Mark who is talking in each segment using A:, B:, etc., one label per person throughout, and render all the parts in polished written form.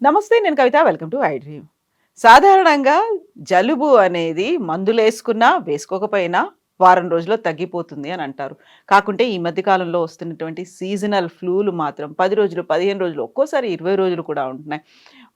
A: నమస్తే, నేను Kavitha. Welcome to I dream. సాధారణంగా జలుబు అనేది మందులేసుకున్నా, వేసుకోకపోయినా వారం రోజుల్లో తగ్గిపోతుంది అని అంటారు. కాకుంటే ఈ మధ్య కాలంలో వస్తున్నటువంటి సీజనల్ ఫ్లూలు మాత్రం 10 రోజులు, 15 రోజులు, ఒక్కోసారి 20 రోజులు కూడా ఉంటున్నాయి.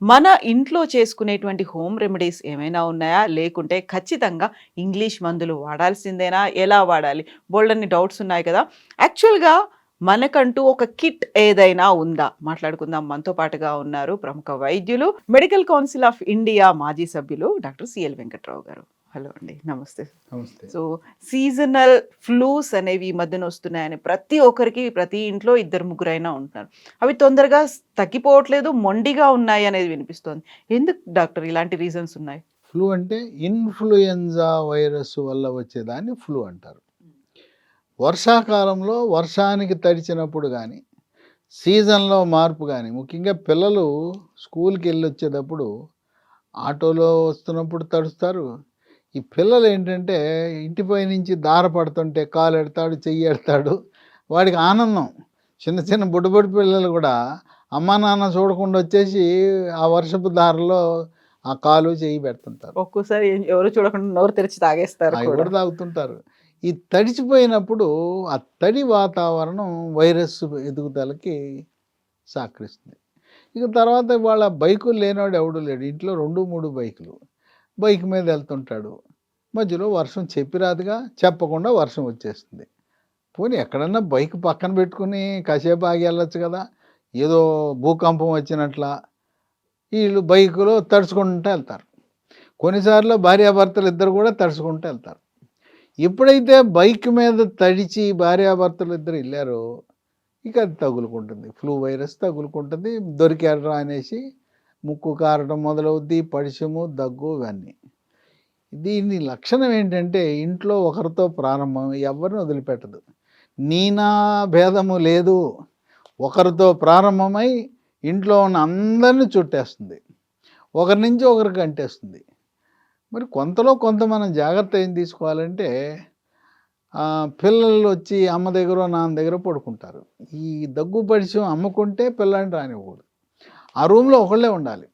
A: మన ఇంట్లో చేసుకునేటువంటి హోమ్ రెమెడీస్ ఏమైనా ఉన్నాయా? లేకుంటే ఖచ్చితంగా ఇంగ్లీష్ మందులు వాడాల్సిందేనా? ఎలా వాడాలి? బోలెడన్ని డౌట్స్ ఉన్నాయి కదా! యాక్చువల్‌గా మనకంటూ ఒక కిట్ ఏదైనా ఉందా? మాట్లాడుకుందాం. మనతో పాటుగా ఉన్నారు ప్రముఖ వైద్యులు, మెడికల్ కౌన్సిల్ ఆఫ్ ఇండియా మాజీ సభ్యులు డాక్టర్ సిఎల్ వెంకట్రావు గారు. హలో అండి. నమస్తే.
B: నమస్తే.
A: సో, సీజనల్ ఫ్లూస్ అనేవి ఈ మధ్యన వస్తున్నాయని ప్రతి ఒక్కరికి, ప్రతి ఇంట్లో ఇద్దరు ముగ్గురైనా ఉంటున్నారు. అవి తొందరగా తగ్గిపోవట్లేదు, మొండిగా ఉన్నాయి అనేది వినిపిస్తోంది. ఎందుకు డాక్టర్ ఇలాంటి రీజన్స్ ఉన్నాయి?
B: ఫ్లూ అంటే ఇన్‌ఫ్లుయెంజా వైరస్ వల్ల వచ్చేదాన్ని ఫ్లూ అంటారు. వర్షాకాలంలో వర్షానికి తడిచినప్పుడు గానీ, సీజన్‌లో మార్పు గానీ, ముఖ్యంగా పిల్లలు స్కూల్‌కి వెళ్ళొచ్చేటప్పుడు ఆటోలో వస్తున్నప్పుడు తడుస్తారు. ఈ పిల్లలు ఏంటంటే ఇంటిపై నుంచి దార పడుతుంటే కాలెడతాడు, చెయ్యెడతాడు. వాడికి ఆనందం. చిన్న చిన్న బుడ్డబుడి పిల్లలు కూడా అమ్మా, నాన్న చూడకుండా వచ్చేసి ఆ వర్షపు దారలో ఆ కాలు, చెయ్యి పెడుతుంటారు.
A: ఒక్కోసారి ఎవరు చూడకుండా నోరు తెరిచి తాగేస్తారు
B: అవి
A: కూడా.
B: కూడా తాగుతుంటారు. ఈ తడిచిపోయినప్పుడు ఆ తడి వాతావరణం వైరస్ ఎదుగుదలకి సహకరిస్తుంది. ఇక తర్వాత వాళ్ళ బైకులు లేనివాడు ఎవడు లేడు. ఇంట్లో 2, 3 బైకులు. బైక్ మీద వెళ్తుంటాడు. మధ్యలో వర్షం చెప్పి రాదుగా, చెప్పకుండా వర్షం వచ్చేస్తుంది. పోనీ ఎక్కడన్నా బైక్ పక్కన పెట్టుకుని కాసేపు ఆగి వెళ్ళొచ్చు కదా! ఏదో భూకంపం వచ్చినట్లా వీళ్ళు బైకులో తడుచుకుంటూ వెళ్తారు. కొన్నిసార్లు భార్యాభర్తలు ఇద్దరు కూడా తడుచుకుంటూ వెళ్తారు. ఎప్పుడైతే బైక్ మీద తడిచి భార్యాభర్తలు ఇద్దరు వెళ్ళారో ఇక అది తగులుకుంటుంది. Flu virus తగులుకుంటుంది. దొరికారా అనేసి ముక్కు కారడం మొదలవుద్ది, పడిశము, దగ్గు ఇవన్నీ. దీని లక్షణం ఏంటంటే ఇంట్లో ఒకరితో ప్రారంభం, ఎవరిని వదిలిపెట్టదు. నీనా భేదము లేదు. ఒకరితో ప్రారంభమై ఇంట్లో ఉన్న అందరిని చుట్టేస్తుంది. ఒకరి నుంచి ఒకరికి అంటేస్తుంది. మరి కొంతలో కొంత మనం జాగ్రత్త ఏం తీసుకోవాలంటే పిల్లలు వచ్చి అమ్మ దగ్గర, నాన్న దగ్గర పడుకుంటారు. ఈ దగ్గు పరిచయం అమ్మకుంటే పిల్లాడిని రానివ్వకూడదు. ఆ రూమ్‌లో ఒకళ్ళే ఉండాలి.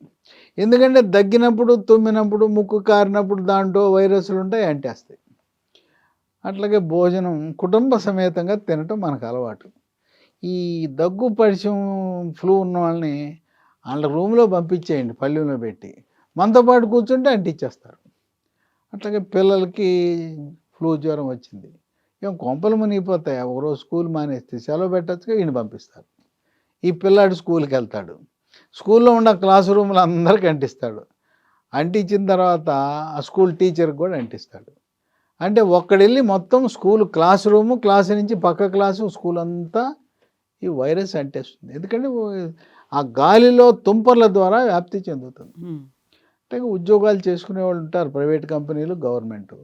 B: ఎందుకంటే దగ్గినప్పుడు, తుమ్మినప్పుడు, ముక్కు కారినప్పుడు దాంట్లో వైరస్‌లు ఉంటాయి, అంటేస్తాయి. అట్లాగే భోజనం కుటుంబ సమేతంగా తినటం మనకు అలవాటు. ఈ దగ్గు పరిచయం ఫ్లూ ఉన్న వాళ్ళని వాళ్ళ రూమ్‌లో పంపించేయండి పళ్ళెంలో పెట్టి. మనతో పాటు కూర్చుంటే అంటించేస్తారు. అట్లాగే పిల్లలకి ఫ్లూ జ్వరం వచ్చింది. ఏం కొంపలు మునిగిపోతాయి. ఒకరోజు స్కూల్ మానేస్తే సెలవు పెట్టచ్చుగా, ఈయన పంపిస్తారు. ఈ పిల్లాడు స్కూల్‌కి వెళ్తాడు. స్కూల్లో ఉన్న క్లాస్ రూమ్‌లో అందరికి అంటిస్తాడు. అంటించిన తర్వాత ఆ స్కూల్ టీచర్‌కి కూడా అంటిస్తాడు. అంటే ఒక్కడెళ్ళి మొత్తం స్కూల్ క్లాస్ రూము, క్లాస్ నుంచి పక్క క్లాసు, స్కూల్ అంతా ఈ వైరస్ అంటేస్తుంది. ఎందుకంటే ఆ గాలిలో తుంపర్ల ద్వారా వ్యాప్తి చెందుతుంది. అంటే ఉద్యోగాలు చేసుకునే వాళ్ళు ఉంటారు, ప్రైవేట్ కంపెనీలు, గవర్నమెంటు.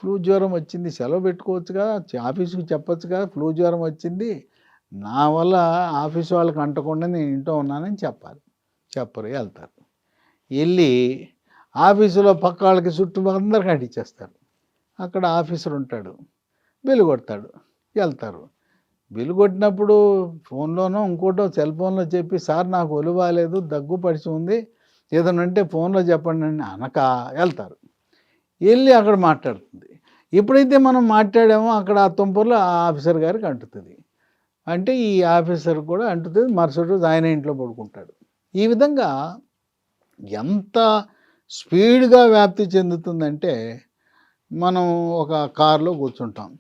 B: ఫ్లూ జ్వరం వచ్చింది, సెలవు పెట్టుకోవచ్చుగా, ఆఫీస్‌కి చెప్పొచ్చుగా, ఫ్లూ జ్వరం వచ్చింది, నా వల్ల ఆఫీస్ వాళ్ళకి అంటకుండా నేను ఇంట్లో ఉన్నానని చెప్పాలి. చెప్పరు, వెళ్తారు. వెళ్ళి ఆఫీసులో పక్క వాళ్ళకి చుట్టూ అందరికి అంటించేస్తారు. అక్కడ ఆఫీసర్ ఉంటాడు, బిల్లు కొడతాడు, వెళ్తారు. బిల్లు కొట్టినప్పుడు ఫోన్లోనో ఇంకోటో సెల్ ఫోన్లో చెప్పి, సార్ నాకు ఒళ్ళు బాలేదు, దగ్గు పరిచి ఉంది, ఏదైనా ఉంటే ఫోన్లో చెప్పండి అని అనక వెళ్తారు. వెళ్ళి అక్కడ మాట్లాడుతుంది. ఎప్పుడైతే మనం మాట్లాడామో అక్కడ ఆ తుంపర్లు ఆ ఆఫీసర్ గారికి అంటుతుంది. అంటే ఈ ఆఫీసర్ కూడా అంటుతుంది. మరుసటి రోజు ఆయన ఇంట్లో పడుకుంటాడు. ఈ విధంగా ఎంత స్పీడ్గా వ్యాప్తి చెందుతుందంటే, మనం ఒక కారులో కూర్చుంటాం.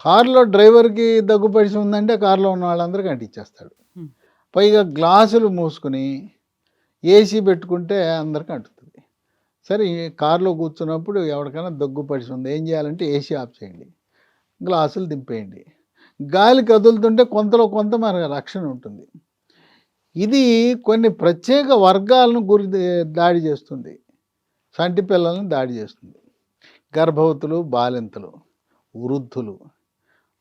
B: కారులో డ్రైవర్కి దగ్గు పరిచి ఉందంటే కారులో ఉన్న వాళ్ళందరికీ అంటించేస్తాడు. పైగా గ్లాసులు మూసుకుని ఏసీ పెట్టుకుంటే అందరికీ అంటుతుంది. సరే, కారులో కూర్చున్నప్పుడు ఎవరికైనా దగ్గు పరిచి ఉంది, ఏం చేయాలంటే ఏసీ ఆఫ్ చేయండి, గ్లాసులు దింపేయండి. గాలి కదులుతుంటే కొంతలో కొంత మన రక్షణ ఉంటుంది. ఇది కొన్ని ప్రత్యేక వర్గాలను దాడి చేస్తుంది. చంటి పిల్లలను దాడి చేస్తుంది. గర్భవతులు, బాలింతలు, వృద్ధులు.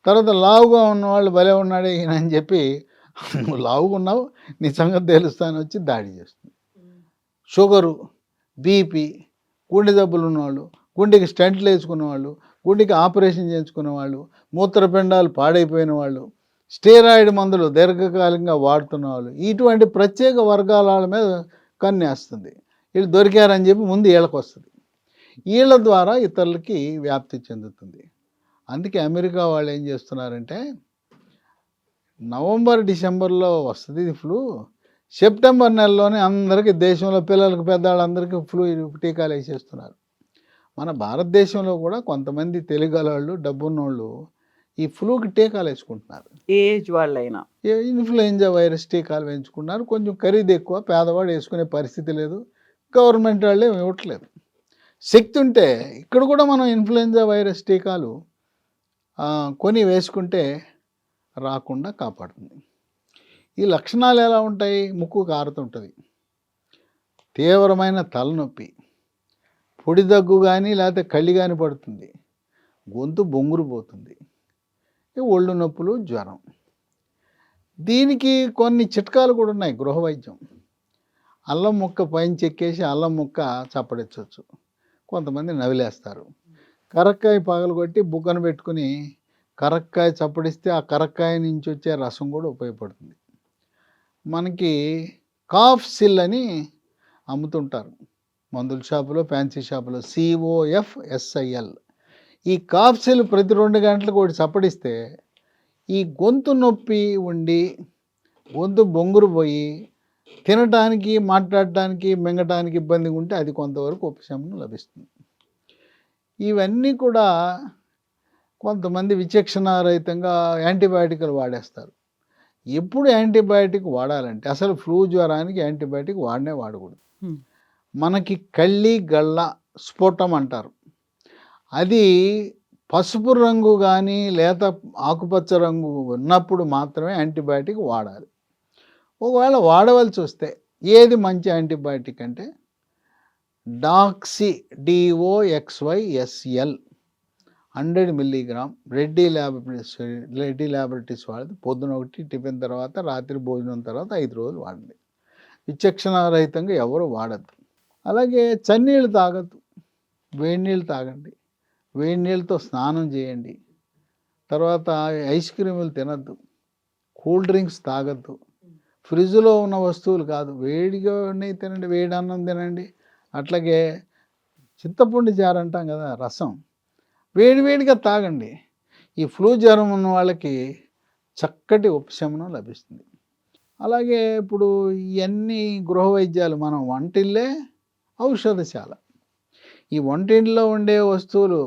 B: తర్వాత లావుగా ఉన్నవాళ్ళు భలే ఉన్నాడే ఈయన అని చెప్పి, నువ్వు లావుగా ఉన్నావు, నీ సంగతి తెలుస్తాను వచ్చి దాడి చేస్తుంది. షుగరు, బీపీ, గుండె జబ్బులు ఉన్నవాళ్ళు, గుండెకి స్టంట్లు వేసుకున్న వాళ్ళు, గుండెకి ఆపరేషన్ చేయించుకున్న వాళ్ళు, మూత్రపిండాలు పాడైపోయిన వాళ్ళు, స్టెరాయిడ్ మందులు దీర్ఘకాలికంగా వాడుతున్న వాళ్ళు, ఇటువంటి ప్రత్యేక వర్గాల వాళ్ళ మీద కన్నేస్తుంది. వీళ్ళు దొరికారని చెప్పి ముందు వీళ్ళకి వస్తుంది. వీళ్ళ ద్వారా ఇతరులకి వ్యాప్తి చెందుతుంది. అందుకే అమెరికా వాళ్ళు ఏం చేస్తున్నారంటే నవంబర్ డిసెంబర్లో వస్తుంది ఇది ఫ్లూ, సెప్టెంబర్ నెలలోనే అందరికీ దేశంలో పిల్లలకు పెద్దవాళ్ళందరికీ ఫ్లూ టీకాలు వేసేస్తున్నారు. మన భారతదేశంలో కూడా కొంతమంది తెలియగలవాళ్ళు డబ్బున్నోళ్ళు ఈ ఫ్లూకి టీకాలు వేసుకుంటున్నారు.
A: ఏజ్ వాళ్ళైనా
B: ఇన్ఫ్లుయెంజా వైరస్ టీకాలు వేయించుకున్నారు. కొంచెం ఖరీదు ఎక్కువ, పేదవాడు వేసుకునే పరిస్థితి లేదు, గవర్నమెంట్ వాళ్ళే ఇవ్వట్లేదు. శక్తి ఉంటే ఇక్కడ కూడా మనం ఇన్ఫ్లుయెంజా వైరస్ టీకాలు కొని వేసుకుంటే రాకుండా కాపాడుతుంది. ఈ లక్షణాలు ఎలా ఉంటాయి? ముక్కు కారుతుంటుంది, తీవ్రమైన తలనొప్పి, పొడి దగ్గు కానీ లేకపోతే కళ్ళి కానీ పడుతుంది, గొంతు బొంగురు పోతుంది, ఒళ్ళు నొప్పులు, జ్వరం. దీనికి కొన్ని చిట్కాలు కూడా ఉన్నాయి. గృహ వైద్యం, అల్లం ముక్క పైన చెక్కేసి అల్లం ముక్క చప్పడించవచ్చు, కొంతమంది నవిలేస్తారు. కరక్కాయ పగలగొట్టి బుగ్గన పెట్టుకుని కరక్కాయ చప్పడిస్తే ఆ కరక్కాయ నుంచి వచ్చే రసం కూడా ఉపయోగపడుతుంది. మనకి కాఫ్ సిల్ అని అమ్ముతుంటారు మందుల షాపులో, ఫ్యాన్సీ షాపులో, COFSIL. ఈ కాఫ్ సిల్ ప్రతి 2 గంటలకు ఒకటి చప్పడిస్తే ఈ గొంతు నొప్పి ఉండి గొంతు బొంగురు పోయి తినటానికి, మాట్లాడటానికి, మింగటానికి ఇబ్బందిగా ఉంటే అది కొంతవరకు ఉపశమనం లభిస్తుంది. ఇవన్నీ కూడా కొంతమంది విచక్షణారహితంగా యాంటీబయాటిక్లు వాడేస్తారు. ఎప్పుడు యాంటీబయాటిక్ వాడాలంటే అసలు ఫ్లూ జ్వరానికి యాంటీబయాటిక్ వాడకూడదు. మనకి కళ్ళి గళ్ళ స్ఫోటం అంటారు, అది పసుపు రంగు కానీ లేత ఆకుపచ్చ రంగు ఉన్నప్పుడు మాత్రమే యాంటీబయాటిక్ వాడాలి. ఒకవేళ వాడవలసి వస్తే ఏది మంచి యాంటీబయాటిక్ అంటే doxy DOXYSL 100 mg Reddy laboratories వాడదు. పొద్దున ఒకటి టిఫిన్ తర్వాత, రాత్రి భోజనం తర్వాత 5 రోజులు వాడండి. విచక్షణారహితంగా ఎవరు వాడద్దు. అలాగే చన్నీళ్ళు తాగద్దు, వేడి నీళ్ళు తాగండి, వేడి నీళ్ళతో స్నానం చేయండి. తర్వాత ఐస్ క్రీములు తినద్దు, కూల్ డ్రింక్స్ తాగద్దు, ఫ్రిడ్జ్లో ఉన్న వస్తువులు కాదు, వేడిగా ఉన్నాయి తినండి, వేడి అన్నం తినండి. అట్లాగే చింతపండు చారు అంటాం కదా, రసం వేడివేడిగా తాగండి. ఈ ఫ్లూ జ్వరం ఉన్న వాళ్ళకి చక్కటి ఉపశమనం లభిస్తుంది. అలాగే ఇప్పుడు ఇవన్నీ గృహ వైద్యాలు, మనం వంటిల్లే ఔషధశాల. ఈ వంటింట్లో ఉండే వస్తువులు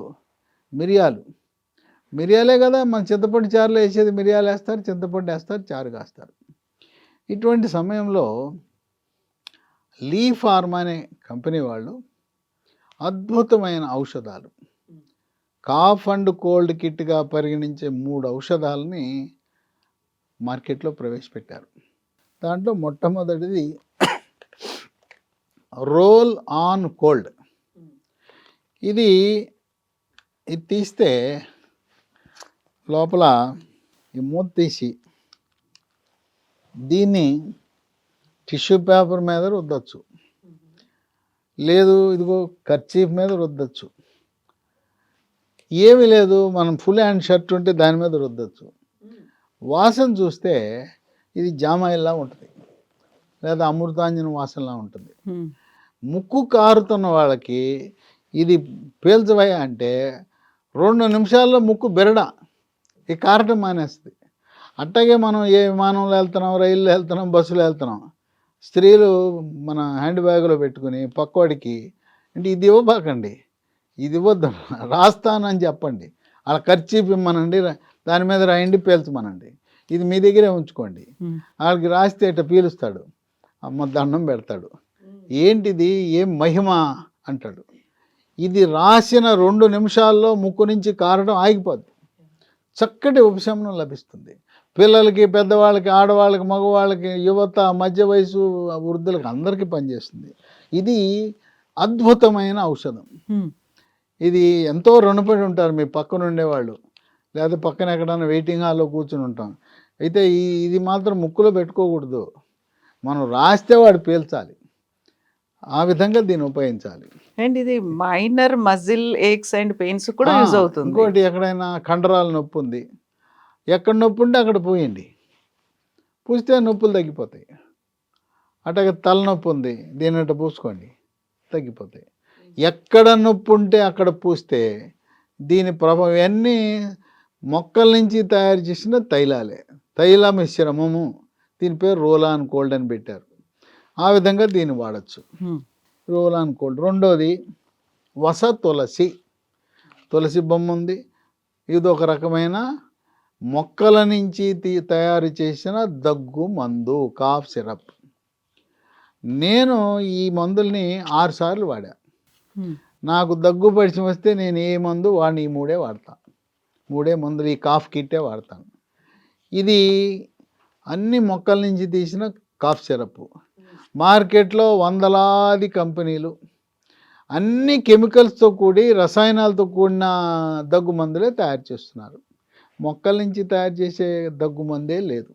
B: మిరియాలే కదా, మన చింతపండు చారులో వేసేది మిరియాలు వేస్తారు, చింతపండు వేస్తారు, చారు కాస్తారు. ఇటువంటి సమయంలో లీ ఫార్మా అనే కంపెనీ వాళ్ళు అద్భుతమైన ఔషధాలు, కాఫ్ అండ్ కోల్డ్ కిట్గా పరిగణించే 3 ఔషధాలని మార్కెట్లో ప్రవేశపెట్టారు. దాంట్లో మొట్టమొదటిది రోల్ ఆన్ కోల్డ్. ఇది తీస్తే లోపల ఈ మూత తీసి దీన్ని టిష్యూ పేపర్ మీద రుద్దచ్చు, లేదు ఇదిగో కర్చీఫ్ మీద రుద్దచ్చు, ఏమీ లేదు మనం ఫుల్ హ్యాండ్ షర్ట్ ఉంటే దాని మీద రుద్దచ్చు. వాసన చూస్తే ఇది జామాయిల్లా ఉంటుంది, లేదా అమృతాంజన వాసనలా ఉంటుంది. ముక్కు కారుతున్న వాళ్ళకి ఇది పీల్చవయ్యా అంటే 2 నిమిషాల్లో ముక్కు బెరడ ఈ కారటం మానేస్తుంది. అట్టాగే మనం ఏ విమానంలో వెళ్తున్నాం, రైల్లో వెళ్తున్నాం, బస్సులో వెళ్తున్నాం, స్త్రీలు మన హ్యాండ్ బ్యాగ్లో పెట్టుకుని పక్కవాడికి అంటే ఇది ఇవ్వబాకండి, ఇది ఇవ్వద్దు, రాస్తానని చెప్పండి, అలా కర్చీఫ్ ఇమ్మనండి, దాని మీద రాయండి, పీల్చమనండి, ఇది మీ దగ్గరే ఉంచుకోండి. వాళ్ళకి రాస్తే ఇట్లా పీలుస్తాడు, అమ్మ దండం పెడతాడు, ఏంటిది ఏం మహిమ అంటాడు. ఇది రాసిన 2 నిమిషాల్లో ముక్కు నుంచి కారడం ఆగిపోద్ది, చక్కటి ఉపశమనం లభిస్తుంది. పిల్లలకి, పెద్దవాళ్ళకి, ఆడవాళ్ళకి, మగవాళ్ళకి, యువత, మధ్య వయసు, వృద్ధులకు అందరికీ పనిచేస్తుంది. ఇది అద్భుతమైన ఔషధం. ఇది ఎంతో రుణపడి ఉంటారు మీ పక్కన ఉండేవాళ్ళు, లేదా పక్కన ఎక్కడైనా వెయిటింగ్ హాల్లో కూర్చుని ఉంటాం. అయితే ఇది మాత్రం ముక్కులో పెట్టుకోకూడదు, మనం రాస్తే వాడు పీల్చాలి. ఆ విధంగా దీన్ని ఉపయోగించాలి.
A: అండ్ ఇది minor muscle aches and pains కూడా
B: ఆ!
A: యూజ్ అవుతుంది.
B: ఇంకోటి ఎక్కడైనా కండరాల నొప్పి ఉంది. ఎక్కడ నొప్పి ఉంటే అక్కడ పూయండి. పూస్తే నొప్పులు తగ్గిపోతాయి. అట్లాగే తలనొప్పి ఉంది. దీన్నట్ట పూసుకోండి. తగ్గిపోతాయి. ఎక్కడ నొప్పి ఉంటే అక్కడ పూస్తే దీని ప్రభావం ఇవన్నీ మొక్కల నుంచి తయారు చేసిన తైలాలే. తైల మిశ్రమము. దీని పేరు రోలాన్ కోల్డ్ అని పెట్టారు. ఆ విధంగా దీన్ని వాడచ్చు.
A: హ్మ్.
B: Roll-on cold. రెండోది వస తులసి. తులసి బొమ్మ ఉంది. ఇది ఒక రకమైన మొక్కల నుంచి తయారు చేసిన దగ్గు మందు, కాఫ్ సిరప్. నేను ఈ మందుల్ని 6 సార్లు వాడా.
A: హ్మ్.
B: నాకు దగ్గు పరిచయం వస్తే నేను ఏ మందు వాడిని ఈ 3 వాడతా. 3 మందులు ఈ కాఫ్ కిట్టే వాడతాను. ఇది అన్ని మొక్కల నుంచి తీసిన కాఫ్ సిరప్. మార్కెట్లో వందలాది కంపెనీలు అన్ని కెమికల్స్తో కూడి రసాయనాలతో కూడిన దగ్గు మందులే తయారు చేస్తున్నారు. మొక్కల నుంచి తయారు చేసే దగ్గు మందే లేదు.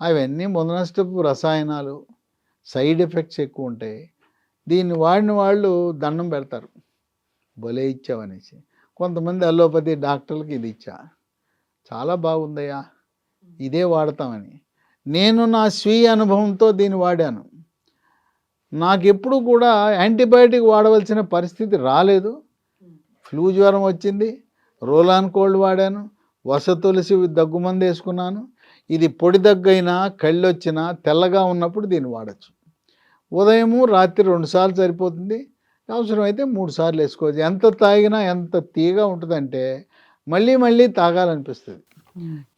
B: అవన్నీ మొదనష్టపు రసాయనాలు, సైడ్ ఎఫెక్ట్స్ ఎక్కువ ఉంటాయి. దీన్ని వాడిన వాళ్ళు దండం పెడతారు, భలే ఇచ్చావనేసి. కొంతమంది అల్లోపతి డాక్టర్లకి ఇది ఇచ్చా, చాలా బాగుందయ్యా, ఇదే వాడతామని. నేను నా స్వీయ అనుభవంతో దీన్ని వాడాను. నాకెప్పుడు కూడా యాంటీబయాటిక్ వాడవలసిన పరిస్థితి రాలేదు. ఫ్లూ జ్వరం వచ్చింది, రోలాన్ కోల్డ్ వాడాను, వస తులసి దగ్గుమందు వేసుకున్నాను. ఇది పొడి దగ్గైనా కళ్ళొచ్చినా తెల్లగా ఉన్నప్పుడు దీన్ని వాడచ్చు. ఉదయము రాత్రి 2 సార్లు సరిపోతుంది. అవసరమైతే 3 సార్లు వేసుకోవచ్చు. ఎంత తాగినా ఎంత తీయగా ఉంటుందంటే మళ్ళీ మళ్ళీ తాగాలనిపిస్తుంది.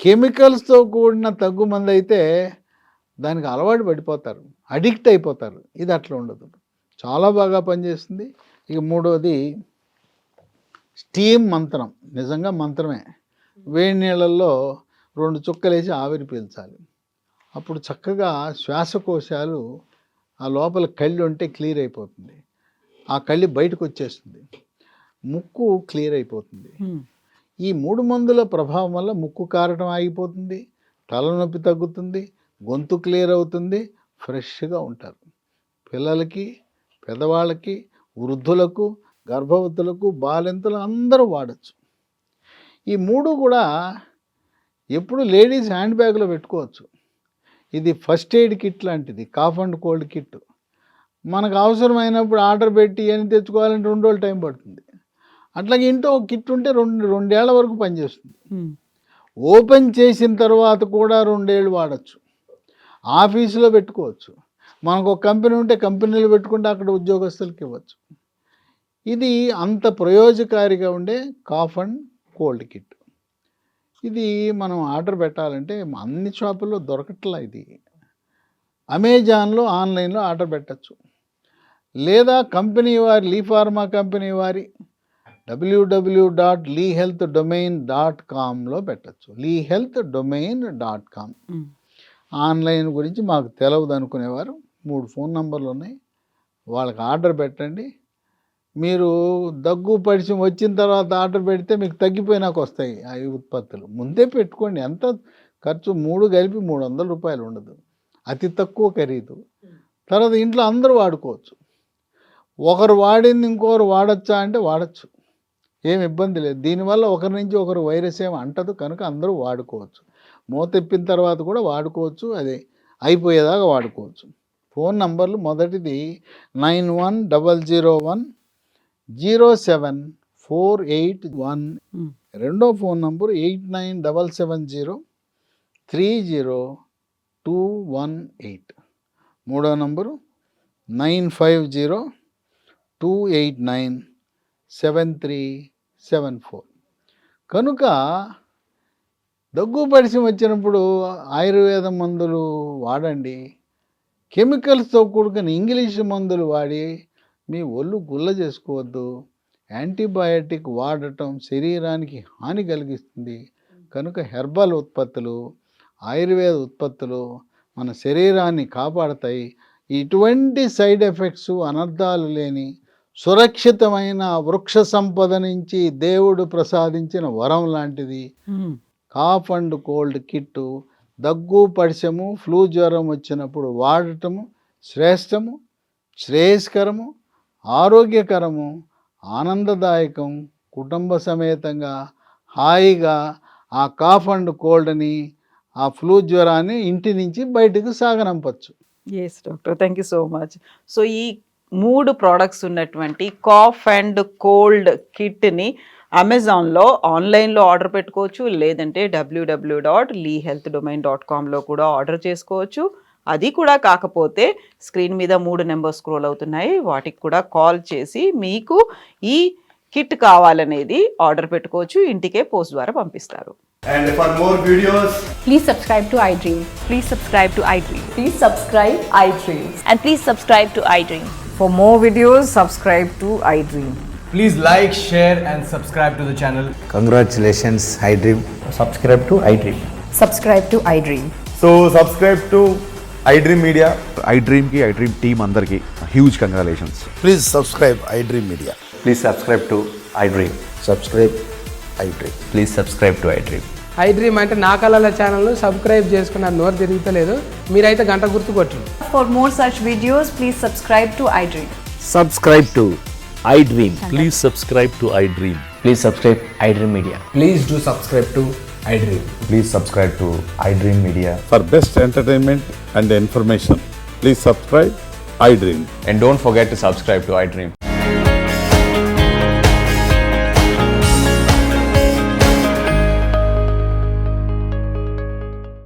B: కెమికల్స్తో కూడిన దగ్గుమందు అయితే దానికి అలవాటు పడిపోతారు, అడిక్ట్ అయిపోతారు. ఇది అట్లా ఉండదు, చాలా బాగా పనిచేస్తుంది. ఇక మూడోది స్టీమ్ మంత్రం. నిజంగా మంత్రమే. వేడి నీళ్ళల్లో 2 చుక్కలేసి ఆవిరి పీల్చాలి. అప్పుడు చక్కగా శ్వాసకోశాలు, ఆ లోపల కళ్ళు ఉంటే క్లియర్ అయిపోతుంది. ఆ కళ్ళు బయటకు వచ్చేస్తుంది, ముక్కు క్లియర్ అయిపోతుంది. ఈ 3 మందుల ప్రభావం వల్ల ముక్కు కారటం ఆగిపోతుంది, తలనొప్పి తగ్గుతుంది, గొంతు క్లియర్ అవుతుంది, ఫ్రెష్గా ఉంటారు. పిల్లలకి, పెద్దవాళ్ళకి, వృద్ధులకు, గర్భవతులకు, బాలింతలు అందరూ వాడచ్చు. ఈ 3 కూడా ఎప్పుడు లేడీస్ హ్యాండ్ బ్యాగ్లో పెట్టుకోవచ్చు. ఇది ఫస్ట్ ఎయిడ్ కిట్ లాంటిది, కాఫ్ అండ్ కోల్డ్ కిట్. మనకు అవసరమైనప్పుడు ఆర్డర్ పెట్టి అని తెచ్చుకోవాలంటే 2 రోజులు టైం పడుతుంది. అట్లాగే ఇంట్లో ఒక కిట్ ఉంటే 2 ఏళ్ల వరకు పనిచేస్తుంది. ఓపెన్ చేసిన తర్వాత కూడా 2 ఏళ్ళు వాడచ్చు. ఆఫీసులో పెట్టుకోవచ్చు. మనకు ఒక కంపెనీ ఉంటే కంపెనీలో పెట్టుకుంటే అక్కడ ఉద్యోగస్తులకి ఇవ్వచ్చు. ఇది అంత ప్రయోజకారిగా ఉండే కాఫ్ అండ్ కోల్డ్ కిట్. ఇది మనం ఆర్డర్ పెట్టాలంటే అన్ని షాపుల్లో దొరకట్లా. ఇది అమెజాన్లో, ఆన్లైన్లో ఆర్డర్ పెట్టచ్చు. లేదా కంపెనీ వారి, లీ ఫార్మా కంపెనీ వారి www.leehealthdomain.comలో పెట్టచ్చు. leehealthdomain.com. ఆన్లైన్ గురించి మాకు తెలవదు అనుకునేవారు 3 ఫోన్ నంబర్లు ఉన్నాయి, వాళ్ళకి ఆర్డర్ పెట్టండి. మీరు దగ్గు పరిచయం వచ్చిన తర్వాత ఆర్డర్ పెడితే మీకు తగ్గిపోయినాక వస్తాయి ఆ ఉత్పత్తులు. ముందే పెట్టుకోండి. ఎంత ఖర్చు, 3 కలిపి 300 రూపాయలు ఉండదు, అతి తక్కువ ఖరీదు. తర్వాత ఇంట్లో అందరూ వాడుకోవచ్చు. ఒకరు వాడింది ఇంకొకరు వాడచ్చా అంటే వాడచ్చు, ఏమి ఇబ్బంది లేదు. దీనివల్ల ఒకరి నుంచి ఒకరు వైరస్ ఏమి అంటదు, కనుక అందరూ వాడుకోవచ్చు. మూతెప్పిన తర్వాత కూడా వాడుకోవచ్చు, అది అయిపోయేదాకా వాడుకోవచ్చు. ఫోన్ నంబర్లు మొదటిది 9101074881. రెండో ఫోన్ నంబరు 8977030218. మూడో నంబరు 9502897374. కనుక దగ్గు పరిచయం వచ్చినప్పుడు ఆయుర్వేద మందులు వాడండి. కెమికల్స్తో కూడుకుని ఇంగ్లీష్ మందులు వాడి మీ ఒళ్ళు గుల్ల చేసుకోవద్దు. యాంటీబయాటిక్ వాడటం శరీరానికి హాని కలిగిస్తుంది. కనుక హెర్బల్ ఉత్పత్తులు, ఆయుర్వేద ఉత్పత్తులు మన శరీరాన్ని కాపాడతాయి. ఇటువంటి సైడ్ ఎఫెక్ట్స్, అనర్థాలు లేని సురక్షితమైన వృక్ష సంపద నుంచి దేవుడు ప్రసాదించిన వరం లాంటిది కాఫ్ అండ్ కోల్డ్ కిట్టు. దగ్గు పరిచము, ఫ్లూ జ్వరం వచ్చినప్పుడు వాడటము శ్రేష్టము. శ్రేయస్కరము, ఆరోగ్యకరము, ఆనందదాయకం, కుటుంబ సమేతంగా హాయిగా ఆ కాఫ్ అండ్ కోల్డ్ని, ఆ ఫ్లూ జ్వరాన్ని ఇంటి నుంచి బయటకు సాగనంపచ్చు.
A: Yes doctor, thank you so much. So ఈ 3 ప్రోడక్ట్స్ ఉన్నటువంటి కాఫ్ అండ్ కోల్డ్ కిట్ని అమెజాన్లో ఆన్లైన్లో ఆర్డర్ పెట్టుకోవచ్చు, లేదంటే www.leehealthdomain.comలో కూడా ఆర్డర్ చేసుకోవచ్చు. అది కూడా కాకపోతే స్క్రీన్ మీద 3 నెంబర్స్ స్క్రోల్ అవుతున్నాయి, వాటికి కూడా కాల్ చేసి మీకు ఈ కిట్ కావాలనేది ఆర్డర్ పెట్టుకోవచ్చు, ఇంటికే పోస్ట్ ద్వారా పంపిస్తారు.
C: And for more videos,
D: Please subscribe to iDream.
E: Please subscribe to iDream.
D: Please subscribe iDream.
E: And please subscribe to iDream.
F: For more videos, subscribe to iDream.
C: please like, share and subscribe to the channel.
G: Congratulations, iDream.
H: subscribe to iDream.
F: Subscribe to iDream.
C: So subscribe to iDream Media.
I: iDream ki iDream team andarki huge congratulations.
G: Please subscribe iDream Media.
H: Please subscribe to iDream.
G: Subscribe iDream.
H: Please subscribe to iDream.
J: iDream అంటే నా కళల ఛానల్ను subscribe చేసుకున్న నోరు తిరుగుతలేదు, మీరైతే గంట గుర్తు కొట్టండి.
E: For more such videos, please subscribe to iDream.
H: Subscribe to iDream.
K: Please subscribe to iDream.
H: Please subscribe iDream Media.
C: Please do subscribe to iDream.
H: Please subscribe to iDream Media.
I: For best entertainment and information, please subscribe iDream.
H: And don't forget to subscribe to iDream.